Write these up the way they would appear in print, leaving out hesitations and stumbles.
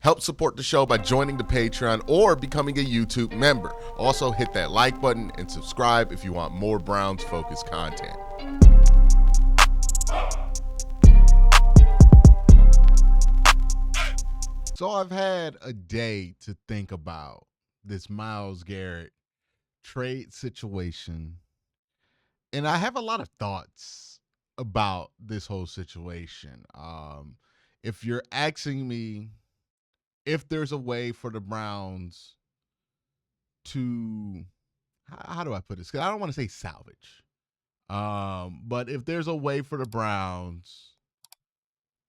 Help support the show by joining the Patreon or becoming a YouTube member. Also, hit that like button and subscribe if you want more Browns-focused content. So I've had a day to think about this Myles Garrett trade situation, and I have a lot of thoughts about this whole situation. If you're asking me if there's a way for the Browns to, how do I put this? 'Cause I don't want to say salvage, but if there's a way for the Browns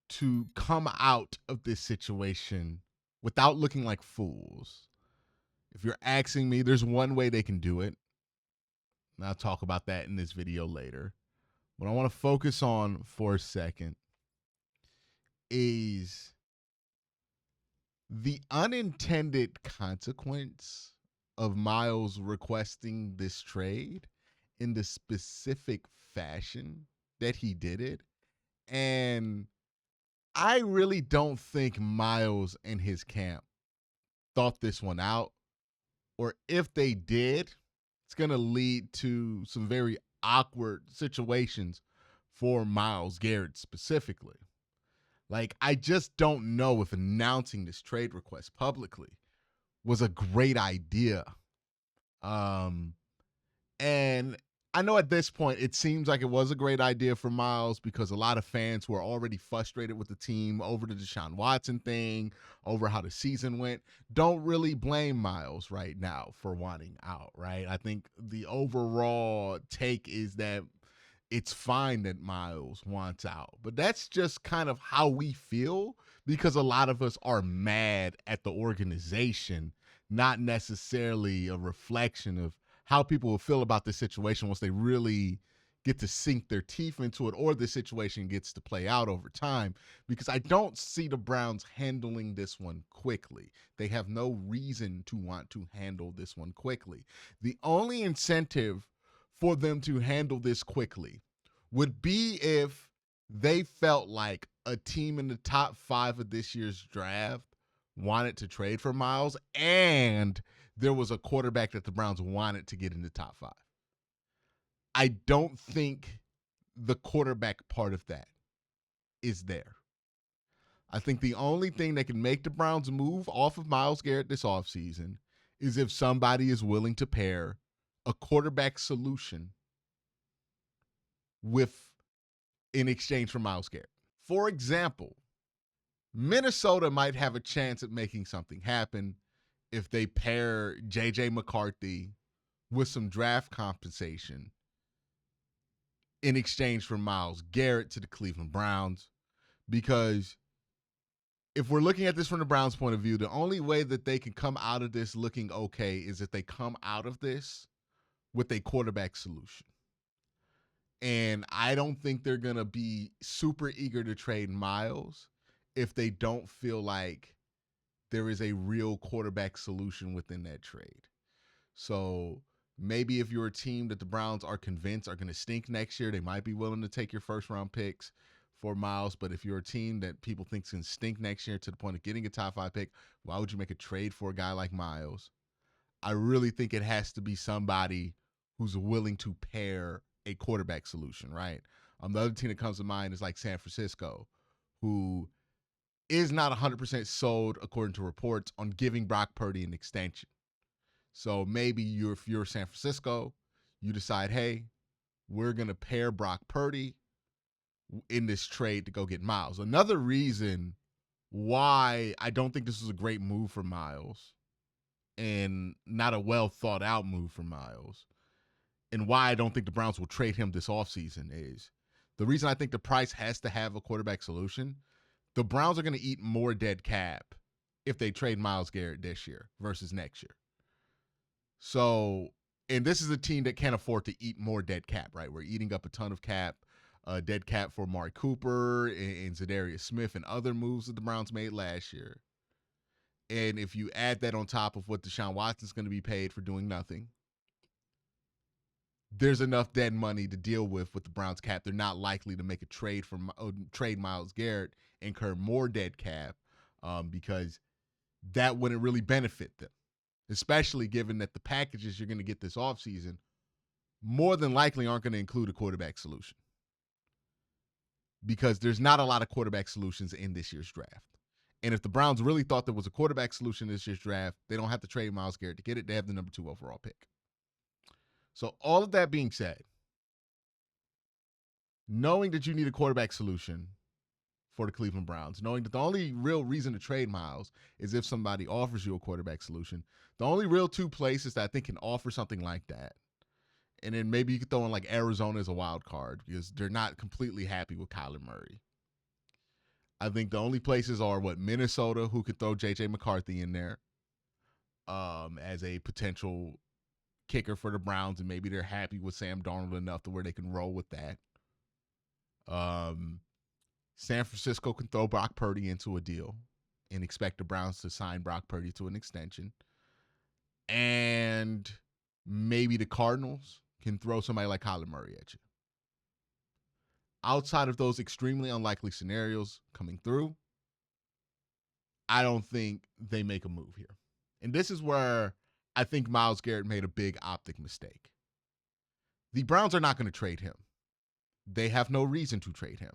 to come out of this situation without looking like fools, if you're asking me, there's one way they can do it. And I'll talk about that in this video later. What I want to focus on for a second is the unintended consequence of Myles requesting this trade in the specific fashion that he did it. And I really don't think Myles and his camp thought this one out, or if they did, it's going to lead to some very awkward situations for Myles Garrett specifically. Like, I just don't know if announcing this trade request publicly was a great idea. And I know at this point it seems like it was a great idea for Myles because a lot of fans who are already frustrated with the team over the Deshaun Watson thing, over how the season went, don't really blame Myles right now for wanting out, right? I think the overall take is that it's fine that Myles wants out. But that's just kind of how we feel because a lot of us are mad at the organization, not necessarily a reflection of how people will feel about this situation once they really get to sink their teeth into it or the situation gets to play out over time, because I don't see the Browns handling this one quickly. They have no reason to want to handle this one quickly. The only incentive for them to handle this quickly would be if they felt like a team in the top 5 of this year's draft wanted to trade for Myles and there was a quarterback that the Browns wanted to get in the top 5. I don't think the quarterback part of that is there. I think the only thing that can make the Browns move off of Myles Garrett this offseason is if somebody is willing to pair a quarterback solution with in exchange for Myles Garrett. For example, Minnesota might have a chance at making something happen if they pair J.J. McCarthy with some draft compensation in exchange for Myles Garrett to the Cleveland Browns. Because if we're looking at this from the Browns' point of view, the only way that they can come out of this looking okay is if they come out of this with a quarterback solution. And I don't think they're going to be super eager to trade Myles if they don't feel like there is a real quarterback solution within that trade. So maybe if you're a team that the Browns are convinced are going to stink next year, they might be willing to take your first-round picks for Myles. But if you're a team that people think is going to stink next year to the point of getting a top 5 pick, why would you make a trade for a guy like Myles? I really think it has to be somebody who's willing to pair a quarterback solution, right? The other team that comes to mind is like San Francisco, who is not 100% sold, according to reports, on giving Brock Purdy an extension. So maybe if you're San Francisco, you decide, hey, we're going to pair Brock Purdy in this trade to go get Myles. Another reason why I don't think this was a great move for Myles and not a well thought out move for Myles, and why I don't think the Browns will trade him this offseason, is the reason I think the price has to have a quarterback solution. The Browns are going to eat more dead cap if they trade Myles Garrett this year versus next year. So, and this is a team that can't afford to eat more dead cap, right? We're eating up a ton of cap, dead cap for Amari Cooper and Zadarius Smith and other moves that the Browns made last year. And if you add that on top of what Deshaun Watson's going to be paid for doing nothing, there's enough dead money to deal with the Browns cap. They're not likely to make a trade for trade Myles Garrett, incur more dead cap, because that wouldn't really benefit them, especially given that the packages you're going to get this offseason more than likely aren't going to include a quarterback solution, because there's not a lot of quarterback solutions in this year's draft. And if the Browns really thought there was a quarterback solution in this year's draft, they don't have to trade Myles Garrett to get it. They have the number 2 overall pick. So all of that being said, knowing that you need a quarterback solution for the Cleveland Browns, knowing that the only real reason to trade Myles is if somebody offers you a quarterback solution, the only real 2 places that I think can offer something like that, and then maybe you could throw in like Arizona as a wild card because they're not completely happy with Kyler Murray. I think the only places are Minnesota, who could throw J.J. McCarthy in there as a potential kicker for the Browns, and maybe they're happy with Sam Darnold enough to where they can roll with that. San Francisco can throw Brock Purdy into a deal and expect the Browns to sign Brock Purdy to an extension. And maybe the Cardinals can throw somebody like Kyler Murray at you. Outside of those extremely unlikely scenarios coming through, I don't think they make a move here. And this is where I think Myles Garrett made a big optic mistake. The Browns are not going to trade him. They have no reason to trade him.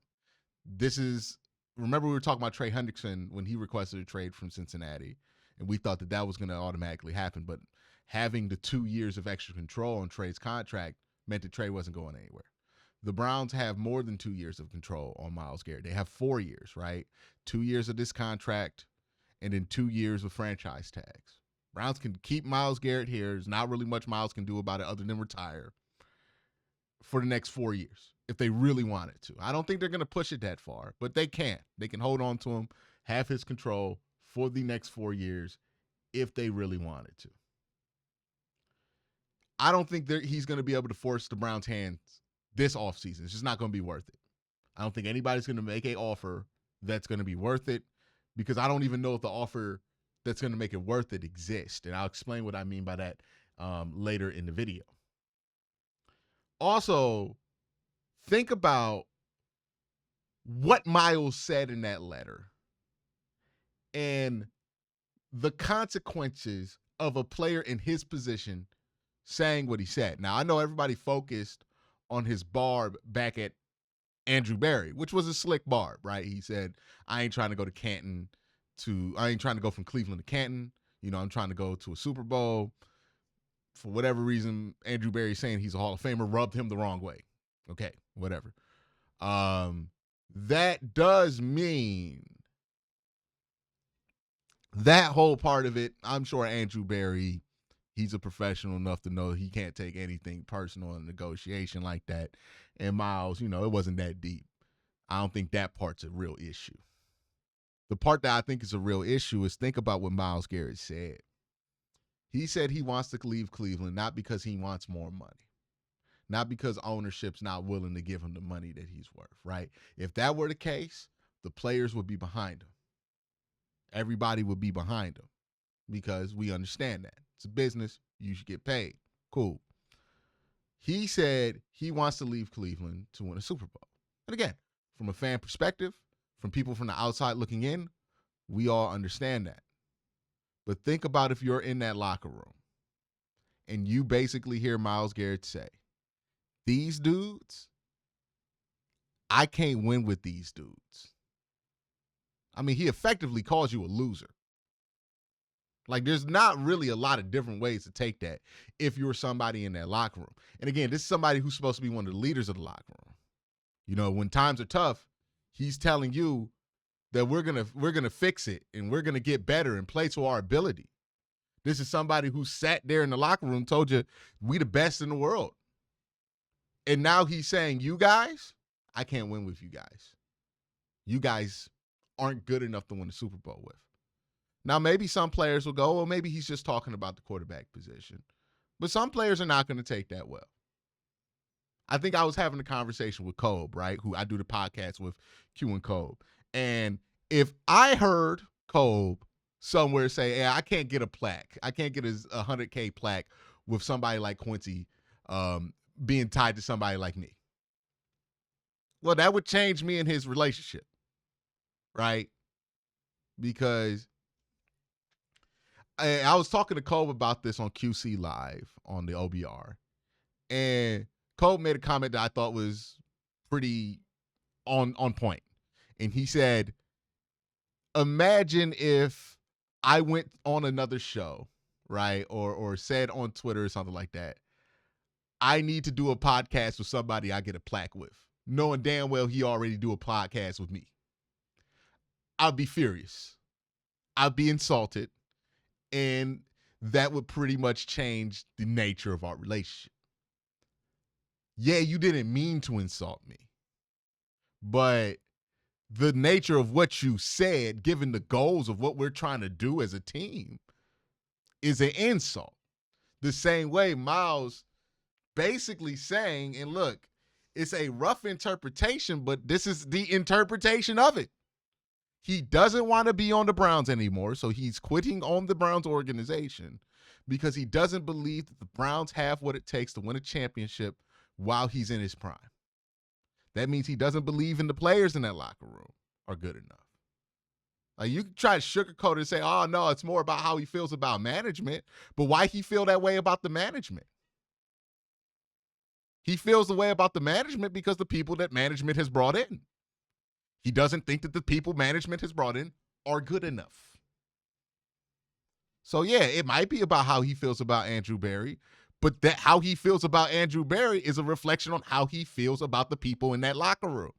Remember we were talking about Trey Hendrickson when he requested a trade from Cincinnati, and we thought that was going to automatically happen, but having the 2 years of extra control on Trey's contract meant that Trey wasn't going anywhere. The Browns have more than 2 years of control on Myles Garrett. They have 4 years, right? 2 years of this contract and then 2 years with franchise tags. Browns can keep Myles Garrett here. There's not really much Myles can do about it other than retire for the next 4 years if they really wanted to. I don't think they're going to push it that far, but they can. They can hold on to him, have his control for the next 4 years if they really wanted to. I don't think he's going to be able to force the Browns' hands this offseason. It's just not going to be worth it. I don't think anybody's going to make an offer that's going to be worth it, because I don't even know if the offer that's going to make it worth it exists. And I'll explain what I mean by that later in the video. Also, think about what Myles said in that letter and the consequences of a player in his position saying what he said. Now, I know everybody focused on his barb back at Andrew Berry, which was a slick barb, right? He said, I ain't trying to go from Cleveland to Canton. I'm trying to go to a Super Bowl. For whatever reason, Andrew Berry saying he's a Hall of Famer rubbed him the wrong way. Okay, whatever. That does mean that whole part of it, I'm sure Andrew Berry, he's a professional enough to know he can't take anything personal in a negotiation like that. And Myles, it wasn't that deep. I don't think that part's a real issue. The part that I think is a real issue is think about what Myles Garrett said. He said he wants to leave Cleveland not because he wants more money, not because ownership's not willing to give him the money that he's worth, right? If that were the case, the players would be behind him. Everybody would be behind him because we understand that. It's a business. You should get paid. Cool. He said he wants to leave Cleveland to win a Super Bowl. And again, from a fan perspective, from people from the outside looking in, we all understand that. But think about if you're in that locker room and you basically hear Myles Garrett say, these dudes, I can't win with these dudes. I mean, he effectively calls you a loser. Like, there's not really a lot of different ways to take that if you're somebody in that locker room. And again, this is somebody who's supposed to be one of the leaders of the locker room. When times are tough, he's telling you that we're gonna fix it and we're gonna get better and play to our ability. This is somebody who sat there in the locker room, told you we the best in the world. And now he's saying, you guys, I can't win with you guys. You guys aren't good enough to win the Super Bowl with. Now, maybe some players will go, well, maybe he's just talking about the quarterback position. But some players are not going to take that well. I think I was having a conversation with Kobe, right, who I do the podcast with, Q and Kobe. And if I heard Kobe somewhere say, hey, I can't get a plaque, I can't get a 100K plaque with somebody like Quincy being tied to somebody like me, well, that would change me and his relationship, right? Because I was talking to Cole about this on QC Live on the OBR, and Cole made a comment that I thought was pretty on point. And he said, imagine if I went on another show, right? Or said on Twitter or something like that, I need to do a podcast with somebody I get a plaque with, knowing damn well he already do a podcast with me. I'd be furious. I'd be insulted. And that would pretty much change the nature of our relationship. Yeah, you didn't mean to insult me, but the nature of what you said, given the goals of what we're trying to do as a team, is an insult. The same way Myles basically saying, and look, it's a rough interpretation, but this is the interpretation of it. He doesn't want to be on the Browns anymore, so he's quitting on the Browns organization because he doesn't believe that the Browns have what it takes to win a championship while he's in his prime. That means he doesn't believe in the players in that locker room are good enough. Like, you can try to sugarcoat it and say, oh, no, it's more about how he feels about management, but why he feel that way about the management? He feels the way about the management because the people that management has brought in. He doesn't think that the people management has brought in are good enough. So, yeah, it might be about how he feels about Andrew Berry, but that how he feels about Andrew Berry is a reflection on how he feels about the people in that locker room.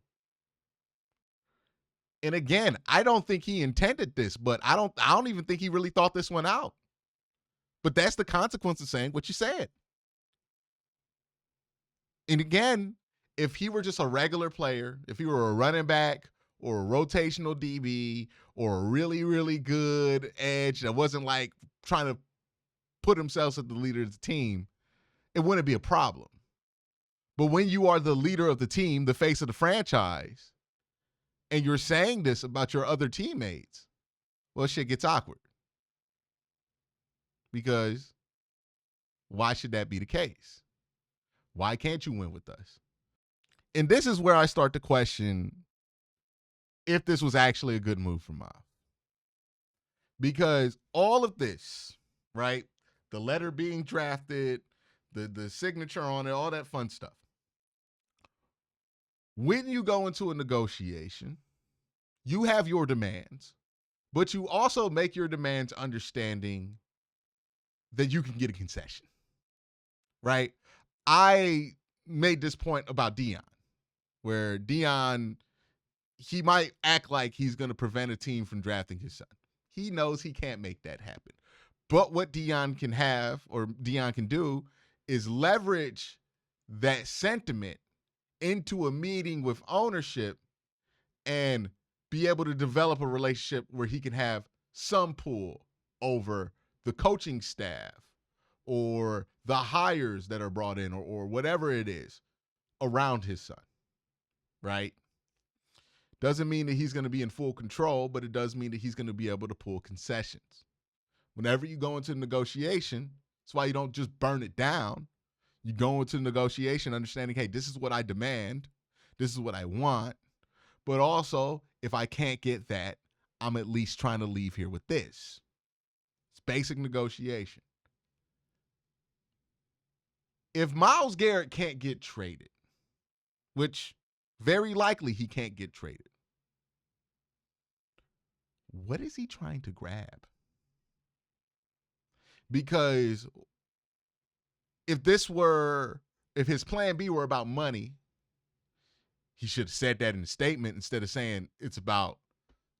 And again, I don't think he intended this, but I don't even think he really thought this one out. But that's the consequence of saying what you said. And again, if he were just a regular player, if he were a running back or a rotational DB or a really, really good edge that wasn't like trying to put himself as the leader of the team, it wouldn't be a problem. But when you are the leader of the team, the face of the franchise, and you're saying this about your other teammates, well, shit gets awkward. Because why should that be the case? Why can't you win with us? And this is where I start to question if this was actually a good move for Myles. Because all of this, right? The letter being drafted, the signature on it, all that fun stuff. When you go into a negotiation, you have your demands, but you also make your demands understanding that you can get a concession, right? I made this point about Deion, where Deion, he might act like he's going to prevent a team from drafting his son. He knows he can't make that happen. But what Deion can have, or Deion can do, is leverage that sentiment into a meeting with ownership and be able to develop a relationship where he can have some pull over the coaching staff or the hires that are brought in or whatever it is around his son, right? Doesn't mean that he's going to be in full control, but it does mean that he's going to be able to pull concessions. Whenever you go into negotiation, that's why you don't just burn it down. You go into negotiation understanding, hey, this is what I demand. This is what I want. But also, if I can't get that, I'm at least trying to leave here with this. It's basic negotiation. If Myles Garrett can't get traded, which very likely he can't get traded, what is he trying to grab? Because if his plan B were about money, he should have said that in the statement instead of saying it's about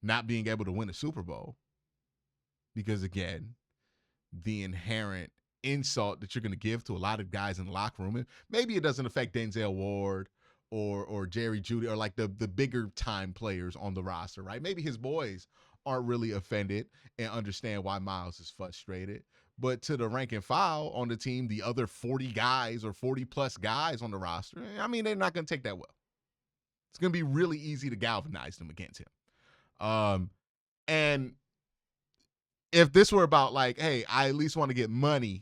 not being able to win a Super Bowl. Because again, the inherent insult that you're going to give to a lot of guys in the locker room, and maybe it doesn't affect Denzel Ward or Jerry Jeudy or like the bigger time players on the roster, right? Maybe his boys aren't really offended and understand why Myles is frustrated. But to the rank and file on the team, the other 40 guys or 40 plus guys on the roster, I mean, they're not going to take that well. It's going to be really easy to galvanize them against him. And if this were about like, hey, I at least want to get money,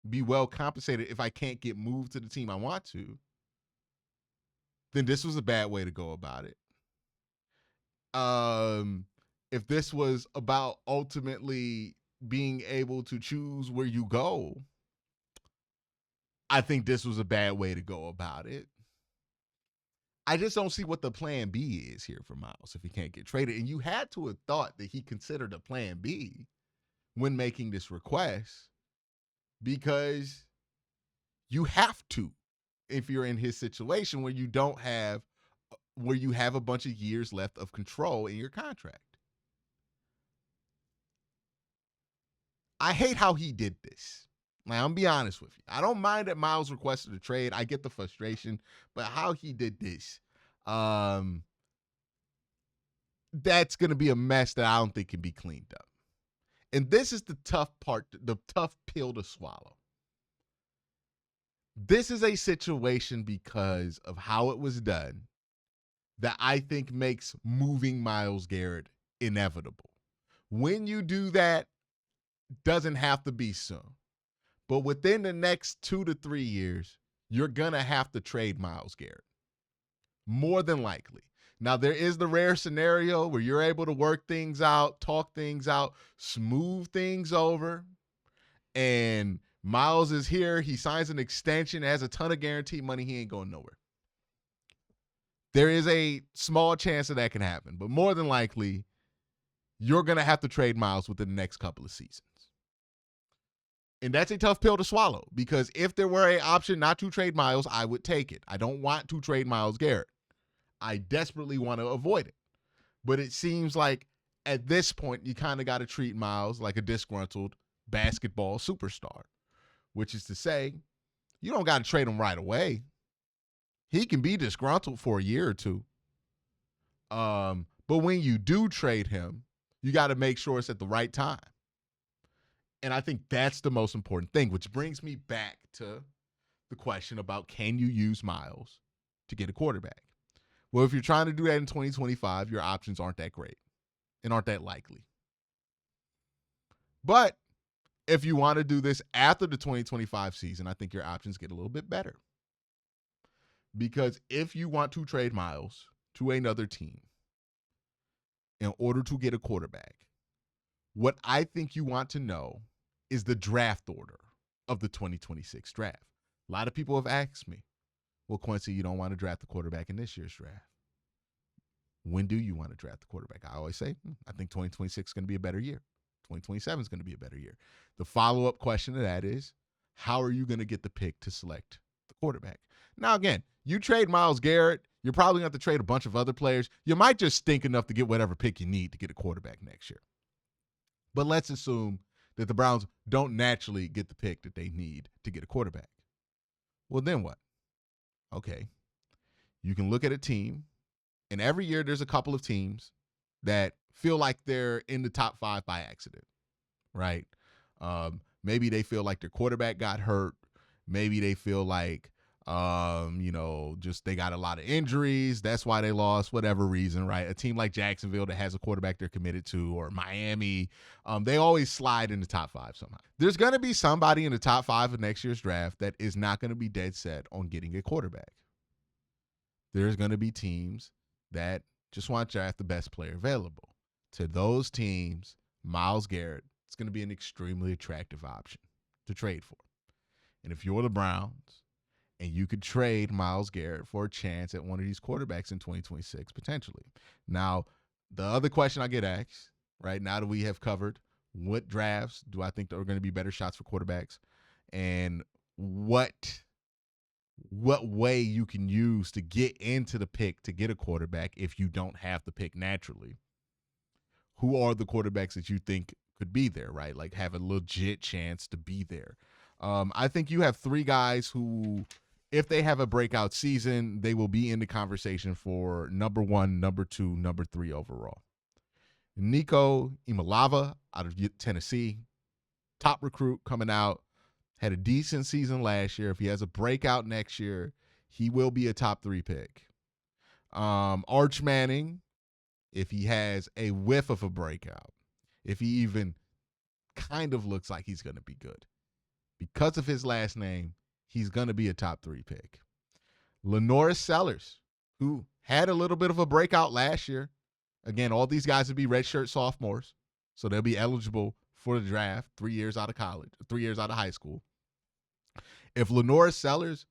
be well compensated if I can't get moved to the team I want to, then this was a bad way to go about it. If this was about ultimately being able to choose where you go, I think this was a bad way to go about it. I just don't see what the plan B is here for Myles if he can't get traded. And you had to have thought that he considered a plan B when making this request, because you have to if you're in his situation where you have a bunch of years left of control in your contract. I hate how he did this. Now, I'm gonna be honest with you. I don't mind that Myles requested a trade. I get the frustration, but how he did this, that's gonna be a mess that I don't think can be cleaned up. And this is the tough part, the tough pill to swallow. This is a situation because of how it was done that I think makes moving Myles Garrett inevitable. When you do that, doesn't have to be soon. But within the next 2 to 3 years, you're going to have to trade Myles Garrett. More than likely. Now, there is the rare scenario where you're able to work things out, talk things out, smooth things over, and Myles is here. He signs an extension, has a ton of guaranteed money. He ain't going nowhere. There is a small chance that can happen, but more than likely, you're going to have to trade Myles within the next couple of seasons. And that's a tough pill to swallow, because if there were an option not to trade Myles, I would take it. I don't want to trade Myles Garrett. I desperately want to avoid it. But it seems like at this point, you kind of got to treat Myles like a disgruntled basketball superstar, which is to say, you don't got to trade him right away. He can be disgruntled for a year or two. But when you do trade him, you got to make sure it's at the right time. And I think that's the most important thing, which brings me back to the question about, can you use Myles to get a quarterback? Well, if you're trying to do that in 2025, your options aren't that great and aren't that likely. But if you want to do this after the 2025 season, I think your options get a little bit better. Because if you want to trade Myles to another team in order to get a quarterback, what I think you want to know is the draft order of the 2026 draft. A lot of people have asked me, well, Quincy, you don't want to draft the quarterback in this year's draft. When do you want to draft the quarterback? I always say, I think 2026 is going to be a better year. 2027 is going to be a better year. The follow-up question to that is, how are you going to get the pick to select the quarterback? Now, again, you trade Myles Garrett, you're probably going to have to trade a bunch of other players. You might just stink enough to get whatever pick you need to get a quarterback next year. But let's assume that the Browns don't naturally get the pick that they need to get a quarterback. Well, then what? Okay. You can look at a team, and every year there's a couple of teams that feel like they're in the top 5 by accident, right? Maybe they feel like their quarterback got hurt. Maybe they feel like, just they got a lot of injuries. That's why they lost, whatever reason, right? A team like Jacksonville that has a quarterback they're committed to, or Miami, they always slide in the top 5 somehow. There's going to be somebody in the top 5 of next year's draft that is not going to be dead set on getting a quarterback. There's going to be teams that just want to draft the best player available. To those teams, Myles Garrett is going to be an extremely attractive option to trade for. And if you're the Browns and you could trade Myles Garrett for a chance at one of these quarterbacks in 2026, potentially. Now, the other question I get asked, right, now that we have covered what drafts do I think are going to be better shots for quarterbacks, and what way you can use to get into the pick to get a quarterback if you don't have the pick naturally. Who are the quarterbacks that you think could be there, right? Like have a legit chance to be there. I think you have 3 guys who, if they have a breakout season, they will be in the conversation for number 1, number 2, number 3 overall. Nico Imalava out of Tennessee, top recruit coming out, had a decent season last year. If he has a breakout next year, he will be a top 3 pick. Arch Manning, if he has a whiff of a breakout, if he even kind of looks like he's going to be good, because of his last name, he's going to be a top 3 pick. Lenoris Sellers, who had a little bit of a breakout last year. Again, all these guys would be redshirt sophomores, so they'll be eligible for the draft, 3 years out of college, 3 years out of high school. If Lenoir Sellers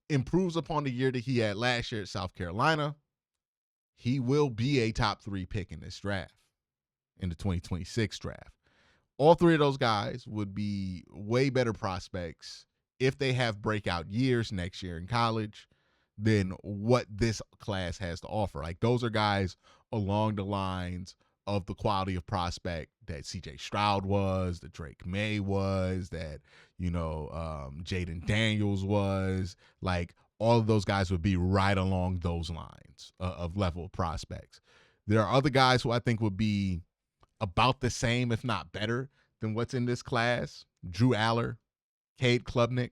improves upon the year that he had last year at South Carolina, he will be a top 3 pick in this draft, in the 2026 draft. All 3 of those guys would be way better prospects if they have breakout years next year in college than what this class has to offer. Like, those are guys along the lines of the quality of prospect that C.J. Stroud was, that Drake May was, that, Jaden Daniels was. Like, all of those guys would be right along those lines of level of prospects. There are other guys who I think would be about the same, if not better, than what's in this class. Drew Aller, Cade Klubnik.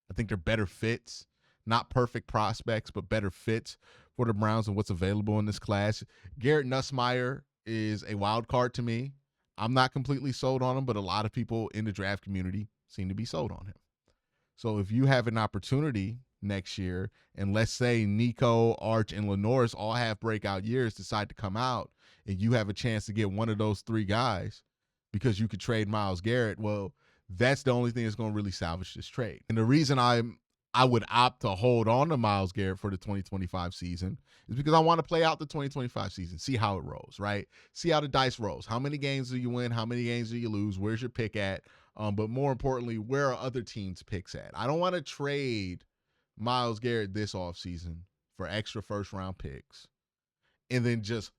I think they're better fits. Not perfect prospects, but better fits for the Browns and what's available in this class. Garrett Nussmeier is a wild card to me. I'm not completely sold on him, but a lot of people in the draft community seem to be sold on him. So if you have an opportunity next year, and let's say Nico, Arch, and Lenoir all have breakout years, decide to come out, and you have a chance to get one of those 3 guys because you could trade Myles Garrett, well, that's the only thing that's going to really salvage this trade. And the reason I would opt to hold on to Myles Garrett for the 2025 season is because I want to play out the 2025 season, see how it rolls, right? See how the dice rolls. How many games do you win? How many games do you lose? Where's your pick at? But more importantly, where are other teams' picks at? I don't want to trade Myles Garrett this offseason for extra first-round picks and then just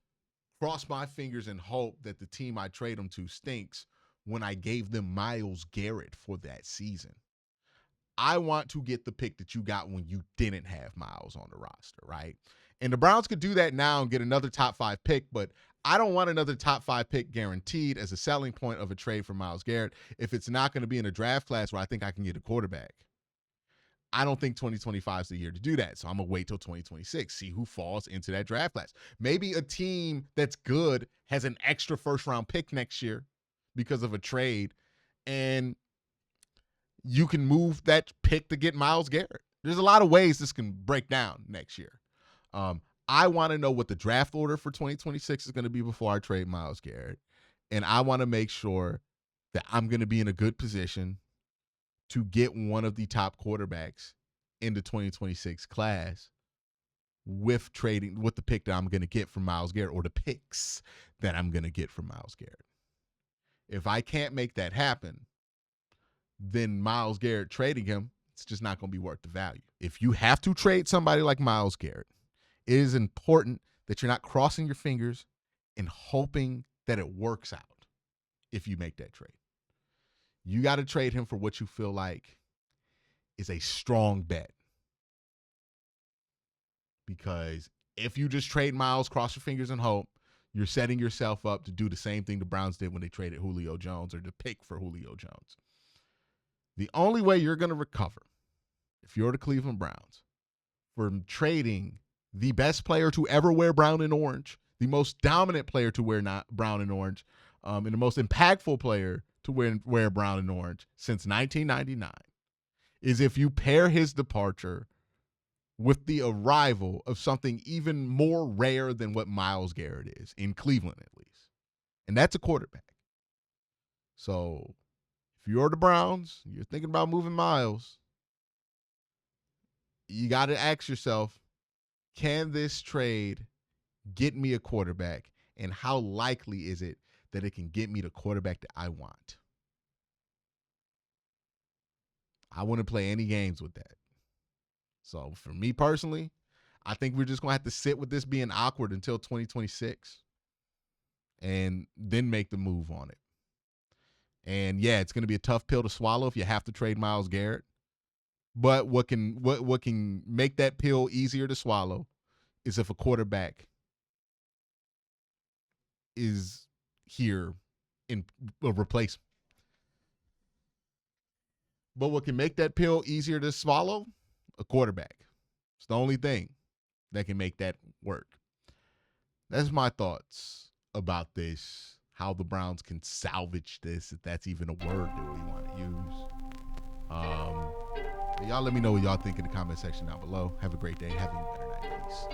cross my fingers and hope that the team I trade him to stinks when I gave them Myles Garrett for that season. I want to get the pick that you got when you didn't have Myles on the roster, right? And the Browns could do that now and get another top 5 pick, but I don't want another top 5 pick guaranteed as a selling point of a trade for Myles Garrett if it's not going to be in a draft class where I think I can get a quarterback. I don't think 2025 is the year to do that, so I'm going to wait till 2026, see who falls into that draft class. Maybe a team that's good has an extra first-round pick next year because of a trade, and you can move that pick to get Myles Garrett. There's a lot of ways this can break down next year. I want to know what the draft order for 2026 is going to be before I trade Myles Garrett, and I want to make sure that I'm going to be in a good position to get one of the top quarterbacks in the 2026 class with the pick that I'm going to get from Myles Garrett, or the picks that I'm going to get from Myles Garrett. If I can't make that happen, then Myles Garrett, trading him, it's just not going to be worth the value. If you have to trade somebody like Myles Garrett, it is important that you're not crossing your fingers and hoping that it works out if you make that trade. You got to trade him for what you feel like is a strong bet. Because if you just trade Myles, cross your fingers and hope, you're setting yourself up to do the same thing the Browns did when they traded Julio Jones, or the pick for Julio Jones. The only way you're going to recover, if you're the Cleveland Browns, from trading the best player to ever wear brown and orange, the most dominant player to wear brown and orange, and the most impactful player to wear brown and orange since 1999, is if you pair his departure with the arrival of something even more rare than what Myles Garrett is, in Cleveland at least. And that's a quarterback. So if you're the Browns, you're thinking about moving Myles, you got to ask yourself, can this trade get me a quarterback? And how likely is it that it can get me the quarterback that I want? I wouldn't play any games with that. So for me personally, I think we're just going to have to sit with this being awkward until 2026 and then make the move on it. And yeah, it's going to be a tough pill to swallow if you have to trade Myles Garrett. But what can make that pill easier to swallow is if a quarterback is here in a replacement. But what can make that pill easier to swallow? A quarterback. It's the only thing that can make that work. That's my thoughts about this, how the Browns can salvage this, if that's even a word that we want to use. Y'all let me know what y'all think in the comment section down below. Have a great day. Have a better night. Peace.